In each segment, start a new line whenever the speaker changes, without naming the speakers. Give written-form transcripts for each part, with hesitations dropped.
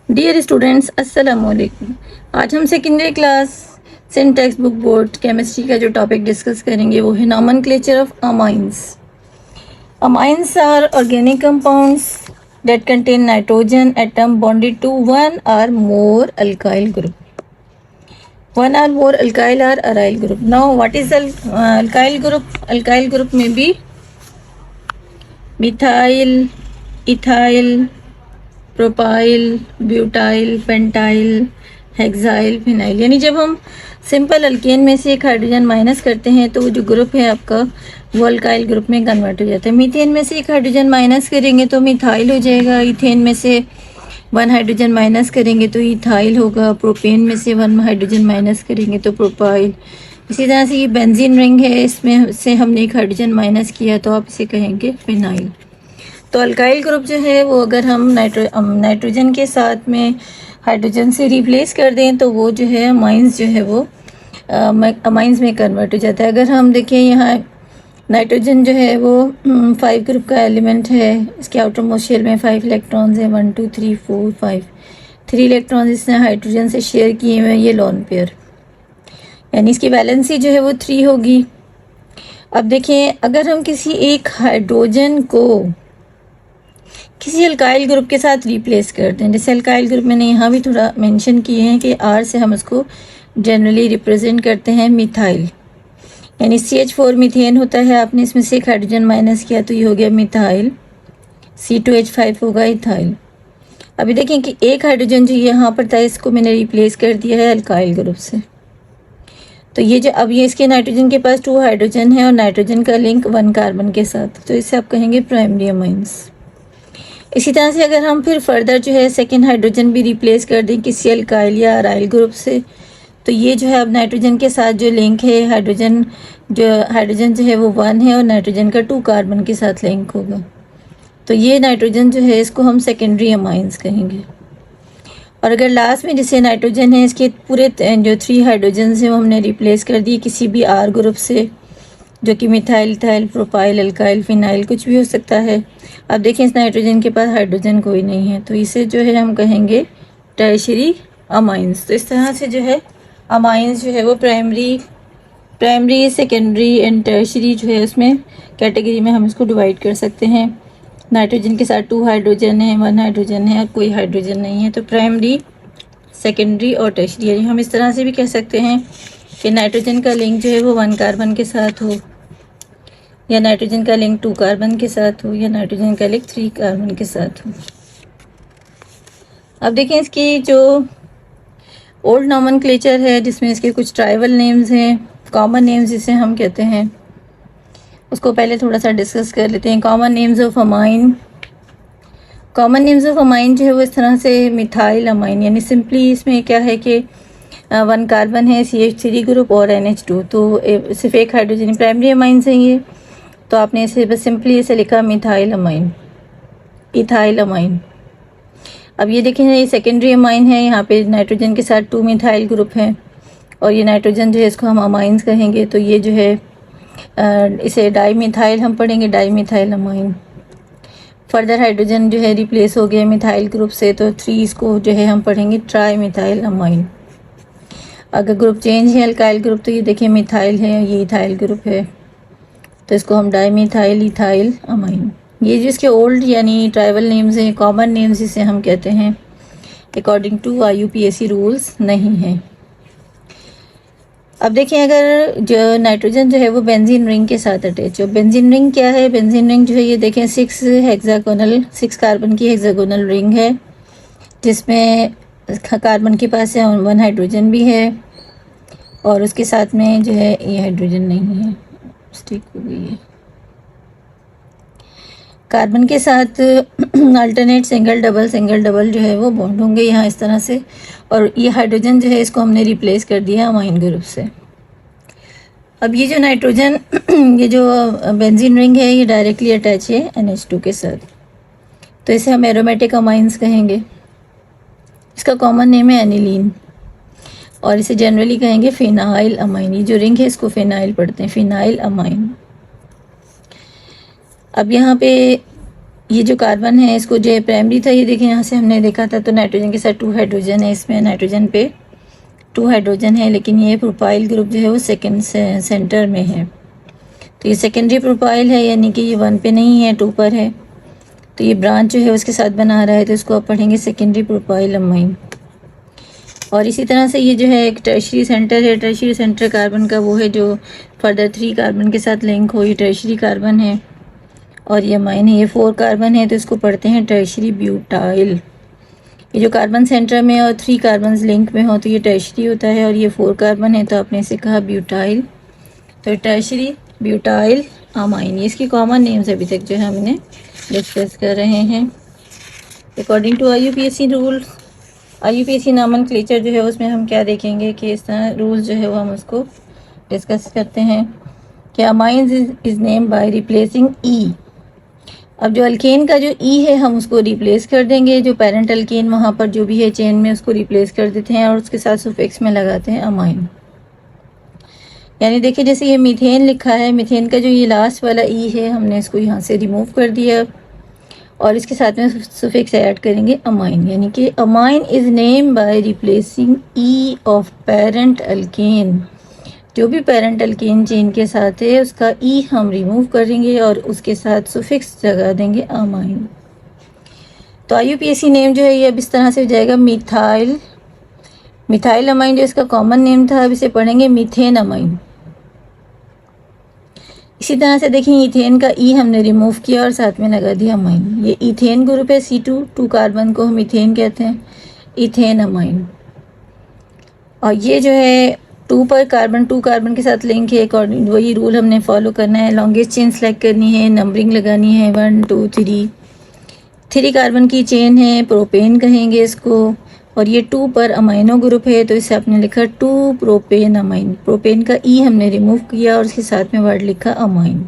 Dear students, अस्सलाम वालेकुम। आज हम secondary class state textbook board chemistry का जो टॉपिक डिस्कस करेंगे वो है nomenclature of amines. Amines are organic compounds that contain nitrogen atom bonded to one or more alkyl group. One or more alkyl or aryl group. Now, what is alkyl group? Alkyl group may be methyl, ethyl, propyl, butyl, pentyl, hexyl, phenyl. यानी जब हम simple alkane में से एक hydrogen minus करते हैं तो वो जो ग्रुप है आपका वो अल्काइल ग्रुप में कन्वर्ट हो जाता है। मीथेन में से एक हाइड्रोजन माइनस करेंगे तो मिथाइल हो जाएगा। इथेन में से वन हाइड्रोजन माइनस करेंगे तो इथाइल होगा। प्रोपेन में से वन हाइड्रोजन माइनस करेंगे तो प्रोपाइल। इसी तरह से ये बेंजीन रिंग है, इसमें से हमने एक हाइड्रोजन माइनस किया तो आप इसे कहेंगे फिनाइल। तो अल्काइल ग्रुप जो है वो अगर हम नाइट्रोजन के साथ में हाइड्रोजन से रिप्लेस कर दें तो वो जो है अमाइंस जो है वो अमाइंस में कन्वर्ट हो जाता है। अगर हम देखें यहाँ नाइट्रोजन जो है वो 5 ग्रुप का एलिमेंट है। इसके आउटर मोस्ट शेल में 5 इलेक्ट्रॉन्स हैं, 1 2 3 4 5। 3 इलेक्ट्रॉन्स इसने हाइड्रोजन से शेयर किए हुए हैं, ये लोन पेयर, यानी इसकी वैलेंसी जो है वो 3 होगी। अब देखें अगर हम किसी एक हाइड्रोजन को किसी अल्काइल ग्रुप के साथ रिप्लेस करते हैं, जैसे अल्काइल ग्रुप मैंने यहाँ भी थोड़ा मेंशन किए हैं कि आर से हम उसको जनरली रिप्रेजेंट करते हैं मिथाइल, यानी CH4 मीथेन होता है। आपने इसमें से एक हाइड्रोजन माइनस किया तो ये हो गया मिथाइल। C2H5 होगा इथाइल। अभी देखें कि एक हाइड्रोजन जो यहाँ पर था इसको मैंने रिप्लेस कर दिया है अल्काइल ग्रुप से। तो ये जो अब ये इसके नाइट्रोजन के पास 2 हाइड्रोजन है और नाइट्रोजन का लिंक 1 कार्बन के साथ, तो इसे आप कहेंगे प्राइमरी अमाइंस। इसी तरह से अगर हम फिर फर्दर जो है सेकेंड हाइड्रोजन भी रिप्लेस कर दें किसी अल्काइल या अराइल ग्रुप से, तो ये जो है अब नाइट्रोजन के साथ जो लिंक है हाइड्रोजन जो है वो 1 है और नाइट्रोजन का 2 कार्बन के साथ लिंक होगा। तो ये नाइट्रोजन जो है इसको हम सेकेंडरी अमाइंस कहेंगे। और अगर लास्ट में जैसे नाइट्रोजन है इसके पूरे जो 3 हाइड्रोजन है वो हमने रिप्लेस कर दिए किसी भी आर ग्रुप से, जो कि methyl, ethyl, propyl, alkyl, phenyl कुछ भी हो सकता है। अब देखें इस नाइट्रोजन के पास हाइड्रोजन कोई नहीं है तो इसे जो है हम कहेंगे टर्शियरी अमाइंस। तो इस तरह से जो है अमाइंस जो है वो प्राइमरी, सेकेंडरी एंड टर्शियरी जो है उसमें कैटेगरी में हम इसको डिवाइड कर सकते हैं। नाइट्रोजन के साथ 2 हाइड्रोजन है, 1 हाइड्रोजन है और कोई हाइड्रोजन नहीं है, तो प्राइमरी, सेकेंडरी और टर्शियरी। हम इस तरह से भी कह सकते हैं कि नाइट्रोजन का लिंक जो है वो 1 कार्बन के साथ हो, या नाइट्रोजन का लिंक 2 कार्बन के साथ हो, या नाइट्रोजन का लिंक 3 कार्बन के साथ हो। अब देखें इसकी जो ओल्ड नॉमेनक्लेचर है जिसमें इसके कुछ ट्राइबल नेम्स हैं, कॉमन नेम्स जिसे हम कहते हैं, उसको पहले थोड़ा सा डिस्कस कर लेते हैं। Common names of amine. Common names of amine जो है वो इस तरह से मिथाइल अमाइन, यानी सिंपली इसमें क्या है कि 1 कार्बन है, CH3 ग्रुप और NH2, तो सिर्फ एक हाइड्रोजन प्राइमरी अमाइन है ये, तो आपने इसे बस सिंपली इसे लिखा मिथाइल अमाइन, इथाइल अमाइन। अब ये देखें ये सेकेंडरी अमाइन है, यहाँ पे नाइट्रोजन के साथ 2 मिथाइल ग्रुप हैं और ये नाइट्रोजन जो है इसको हम अमाइंस कहेंगे, तो ये जो है इसे डाई मिथाइल हम पढ़ेंगे, di methyl amine. Further hydrogen जो है रिप्लेस हो गया मिथाइल ग्रुप से, तो 3 इसको जो है हम पढ़ेंगे ट्राई मिथाइल अमाइन। अगर ग्रुप चेंज है अल्काइल ग्रुप तो ये देखिए मिथाइल है, ये इथाइल ग्रुप है, तो इसको हम डाई मिथाइल इथाइल अमाइन। ये जो इसके ओल्ड यानी ट्राइबल नेम्स हैं, कॉमन नेम्स जिसे हम कहते हैं, अकॉर्डिंग टू IUPAC रूल्स नहीं हैं। अब देखें अगर जो नाइट्रोजन जो है वो बेंजीन रिंग के साथ अटैच हो। बेंजीन रिंग क्या है? बेंजीन रिंग जो है ये देखें 6 कार्बन की हेक्सागोनल रिंग है जिसमें कार्बन के पास 1 हाइड्रोजन भी है और उसके साथ में जो है ये हाइड्रोजन नहीं है, स्टिक हो गई है। कार्बन के साथ अल्टरनेट सिंगल डबल जो है वो बॉन्ड होंगे यहाँ इस तरह से, और ये हाइड्रोजन जो है इसको हमने रिप्लेस कर दिया अमाइन ग्रुप से। अब ये जो नाइट्रोजन ये जो बेंजीन रिंग है ये डायरेक्टली अटैच है NH2 के साथ, तो इसे हम एरोमेटिक अमाइंस कहेंगे। इसका कॉमन नेम है एनिलीन और इसे जनरली कहेंगे फिनाइल अमाइन। ये जो रिंग है इसको फिनाइल पढ़ते हैं, फिनाइल अमाइन। अब यहाँ पे ये जो कार्बन है इसको जो है प्राइमरी था, ये देखें यहाँ से हमने देखा था तो नाइट्रोजन के साथ 2 हाइड्रोजन है, इसमें नाइट्रोजन पे 2 हाइड्रोजन है, लेकिन ये प्रोपाइल ग्रुप जो है वो सेकेंड सेंटर में है। तो ये सेकेंडरी प्रोपाइल है, यानी कि ये 1 पे नहीं है, 2 पर है। तो ये ब्रांच जो है उसके साथ बना रहा है, तो इसको आप पढ़ेंगे सेकेंडरी प्रोपाइल अमाइन। और इसी तरह से ये जो है एक टर्शरी सेंटर है। टर्शरी सेंटर कार्बन का वो है जो फर्दर 3 कार्बन के साथ लिंक हो, ये टर्शरी कार्बन है। और ये अमाइन है, ये 4 कार्बन है, तो इसको पढ़ते हैं टर्शरी ब्यूटाइल। ये जो कार्बन सेंटर में और 3 कार्बन लिंक में हो तो ये टर्शरी होता है, और ये 4 कार्बन है तो आपने इसे कहा ब्यूटाइल। तो टर्शरी ब्यूटाइल अमाइन, ये इसकी कॉमन नेम्स अभी तक जो है हमने डिस्कस कर रहे हैं। According to IUPAC rule, IUPAC nomenclature जो है उसमें हम क्या देखेंगे कि इस तरह रूल्स जो है वो हम उसको डिस्कस करते हैं कि amines is name by replacing e. अब जो अल्केन का जो ई है हम उसको रिप्लेस कर देंगे, जो पेरेंट अल्केन वहाँ पर जो भी है चेन में उसको रिप्लेस कर देते हैं और उसके साथ सुफिक्स में लगाते हैं अमाइन। यानी देखिए जैसे ये मीथेन लिखा है, मीथेन का जो ये लास्ट वाला ई है हमने इसको यहाँ से रिमूव कर दिया और इसके साथ में सुफिक्स ऐड करेंगे अमाइन, यानी कि amine is name by replacing E of parent alkane. जो भी पेरेंट अल्केन चेन के साथ है उसका ई हम रिमूव करेंगे और उसके साथ सुफिक्स लगा देंगे अमाइन। तो IUPAC नेम जो है ये अब इस तरह से हो जाएगा मिथाइल, मिथाइल अमाइन जो इसका कॉमन नेम था, अब इसे पढ़ेंगे मीथेन अमाइन। इसी तरह से देखिए इथेन का ई हमने रिमूव किया और साथ में लगा दिया अमाइन। ये इथेन ग्रुप है C2 कार्बन को हम इथेन कहते हैं, इथेन अमाइन। और ये जो है 2 कार्बन के साथ लिंक है, अकॉर्डिंग वही रूल हमने फॉलो करना है। लॉन्गेस्ट चेन सेलेक्ट करनी है, नंबरिंग लगानी है 1 2 3। 3 कार्बन की चेन है, प्रोपेन कहेंगे इसको, और ये 2 पर अमाइनो ग्रुप है तो इसे आपने लिखा 2 प्रोपेन अमाइन। प्रोपेन का ई हमने रिमूव किया और उसके साथ में वर्ड लिखा अमाइन।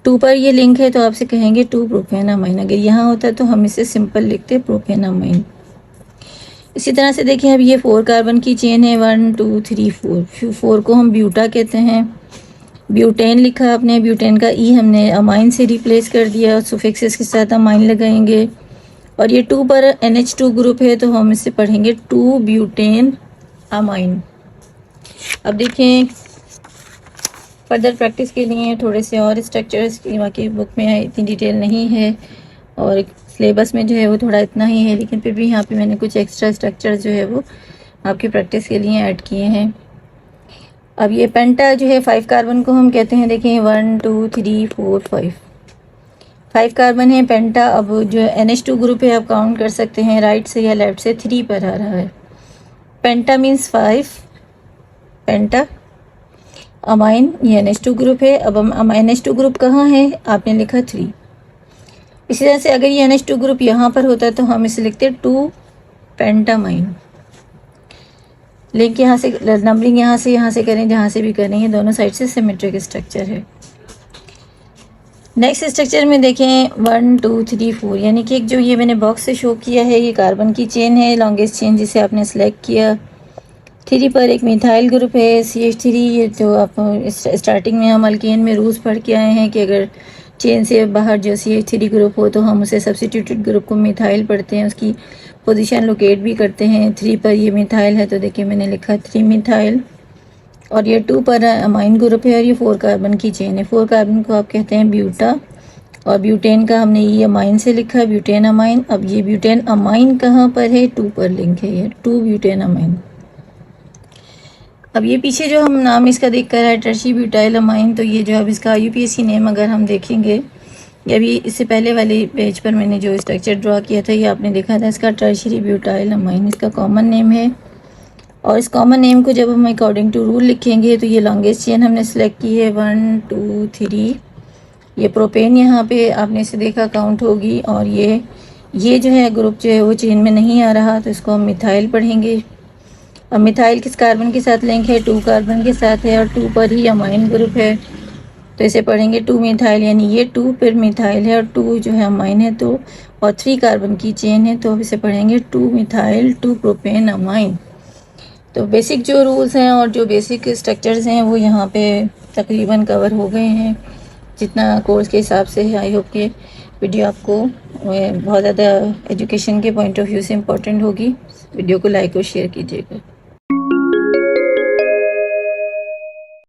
2 पर ये लिंक है तो आपसे कहेंगे 2 प्रोपेन अमाइन। अगर यहाँ होता तो हम इसे सिंपल लिखते प्रोपेन अमाइन। इसी तरह से देखिए अब ये 4 कार्बन की चेन है 1 2 3 4। 4 को हम ब्यूटा कहते हैं। ब्यूटेन लिखा आपने, ब्यूटेन का ई हमने अमाइन से रिप्लेस कर दिया और सुफिक्सेस के साथ अमाइन लगाएंगे। और ये 2 पर NH2 ग्रुप है तो हम इसे पढ़ेंगे 2 ब्यूटेन अमाइन। अब देखें फर्दर प्रैक्टिस के लिए थोड़े से और स्ट्रक्चर्स की, बाकी बुक में इतनी डिटेल नहीं है और सिलेबस में जो है वो थोड़ा इतना ही है, लेकिन फिर भी यहाँ पे मैंने कुछ एक्स्ट्रा स्ट्रक्चर जो है वो आपकी प्रैक्टिस के लिए ऐड किए हैं। अब ये पेंटा जो है 5 कार्बन को हम कहते हैं, देखें 1 2 3 4 5 कार्बन है पेंटा। अब जो NH2 ग्रुप है आप काउंट कर सकते हैं राइट से या लेफ्ट से, 3 पर आ रहा है। पेंटा मीन्स 5, पेंटा अमाइन, ये NH2 ग्रुप है। अब हम NH2 ग्रुप कहाँ है, आपने लिखा 3। इसी तरह से अगर ये NH2 ग्रुप यहाँ पर होता तो हम इसे लिखते 2 पेंटामाइन। लिंक यहाँ से, नंबरिंग यहाँ से करें, जहाँ से भी करें, ये दोनों साइड से सिमेट्रिक स्ट्रक्चर है। नेक्स्ट स्ट्रक्चर में देखें 1 2 3 4, यानी कि एक जो ये मैंने बॉक्स से शो किया है ये कार्बन की चेन है, लॉन्गेस्ट चेन जिसे आपने सेलेक्ट किया। 3 पर एक मिथाइल ग्रुप है CH3। ये जो आप स्टार्टिंग में हम अल्केन में रूल्स पढ़ के आए हैं कि अगर चेन से बाहर जो CH3 ग्रुप हो तो हम उसे सब्सिट्यूटेड ग्रुप को मिथाइल पढ़ते हैं, उसकी पोजीशन लोकेट भी करते हैं। 3 पर ये मिथाइल है तो देखिए मैंने लिखा 3 मिथाइल। और ये 2 पर अमाइन ग्रुप है और ये 4 कार्बन की चेन है। 4 कार्बन को आप कहते हैं ब्यूटा, और ब्यूटेन का हमने ये अमाइन से लिखा ब्यूटेन अमाइन। अब ये ब्यूटेन अमाइन कहाँ पर है, 2 पर लिंक है, ये 2 ब्यूटेन अमाइन। अब ये पीछे जो हम नाम इसका देख कर है टर्शी ब्यूटाइल अमाइन, तो ये जो अब इसका IUPAC नेम अगर हम देखेंगे, ये अभी इससे पहले वाले पेज पर मैंने जो स्ट्रक्चर ड्रॉ किया था ये आपने देखा था, इसका टर्शरी ब्यूटाइल अमाइन इसका कॉमन नेम है। और इस कॉमन नेम को जब हम अकॉर्डिंग टू रूल लिखेंगे तो ये लॉन्गेस्ट चेन हमने सेलेक्ट की है 1 2 3। ये प्रोपेन यहाँ पे आपने इसे देखा काउंट होगी, और ये जो है ग्रुप जो है वो चेन में नहीं आ रहा तो इसको हम मिथाइल पढ़ेंगे। अब मिथाइल किस कार्बन के साथ लिंक है, 2 कार्बन के साथ है और 2 पर ही अमाइन ग्रुप है तो इसे पढ़ेंगे 2 मिथाइल, यानी ये 2 पर मिथाइल है और 2 जो है अमाइन है, तो और 3 कार्बन की चेन है तो अब इसे पढ़ेंगे 2 मिथाइल 2 प्रोपेन अमाइन। तो बेसिक जो रूल्स हैं और जो बेसिक स्ट्रक्चर्स हैं वो यहाँ पे तकरीबन कवर हो गए हैं जितना कोर्स के हिसाब से है। आई होप कि वीडियो आपको बहुत ज़्यादा एजुकेशन के पॉइंट ऑफ व्यू से इम्पोर्टेंट होगी। वीडियो को लाइक और शेयर कीजिएगा।